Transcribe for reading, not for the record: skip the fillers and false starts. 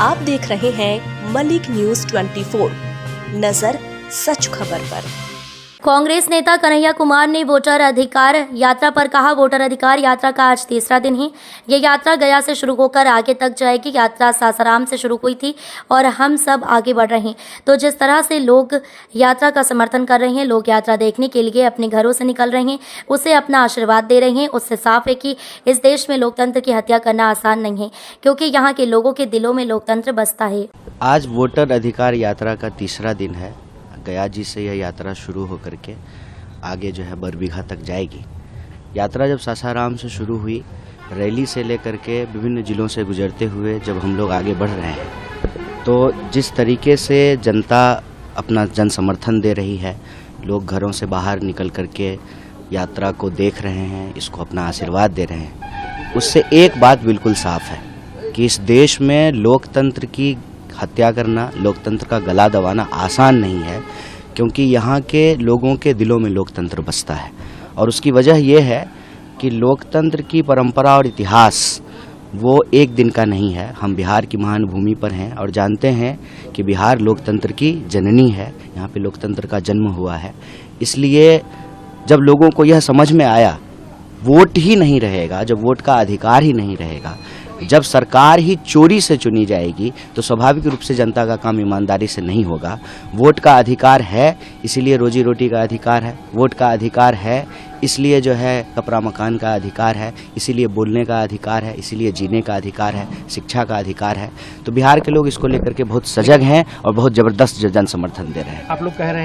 आप देख रहे हैं मलिक न्यूज 24। नजर सच खबर पर। कांग्रेस नेता कन्हैया कुमार ने वोटर अधिकार यात्रा पर कहा, वोटर अधिकार यात्रा का आज तीसरा दिन है। ये यात्रा गया से शुरू होकर आगे तक जाएगी। यात्रा सासाराम से शुरू हुई थी और हम सब आगे बढ़ रहे हैं। तो जिस तरह से लोग यात्रा का समर्थन कर रहे हैं, लोग यात्रा देखने के लिए अपने घरों से निकल रहे हैं, उसे अपना आशीर्वाद दे रहे हैं, उससे साफ है कि इस देश में लोकतंत्र की हत्या करना आसान नहीं है, क्योंकि यहाँ के लोगों के दिलों में लोकतंत्र बसता है। आज वोटर अधिकार यात्रा का तीसरा दिन है। गया जी से यह यात्रा शुरू होकर के आगे जो है बरबीघा तक जाएगी। यात्रा जब सासाराम से शुरू हुई, रैली से लेकर के विभिन्न जिलों से गुजरते हुए जब हम लोग आगे बढ़ रहे हैं, तो जिस तरीके से जनता अपना जन समर्थन दे रही है, लोग घरों से बाहर निकल करके यात्रा को देख रहे हैं, इसको अपना आशीर्वाद दे रहे हैं, उससे एक बात बिल्कुल साफ है कि इस देश में लोकतंत्र की हत्या करना, लोकतंत्र का गला दबाना आसान नहीं है, क्योंकि यहाँ के लोगों के दिलों में लोकतंत्र बसता है। और उसकी वजह यह है कि लोकतंत्र की परंपरा और इतिहास वो एक दिन का नहीं है। हम बिहार की महान भूमि पर हैं और जानते हैं कि बिहार लोकतंत्र की जननी है, यहाँ पे लोकतंत्र का जन्म हुआ है। इसलिए जब लोगों को यह समझ में आया वोट ही नहीं रहेगा, जब वोट का अधिकार ही नहीं रहेगा, जब सरकार ही चोरी से चुनी जाएगी, तो स्वाभाविक रूप से जनता का काम ईमानदारी से नहीं होगा। वोट का अधिकार है, इसीलिए रोजी रोटी का अधिकार है। वोट का अधिकार है, इसलिए जो है कपड़ा मकान का अधिकार है, इसीलिए बोलने का अधिकार है, इसीलिए जीने का अधिकार है, शिक्षा का अधिकार है। तो बिहार के लोग इसको लेकर के बहुत सजग हैं और बहुत ज़बरदस्त जन समर्थन दे रहे हैं। आप लोग कह रहे हैं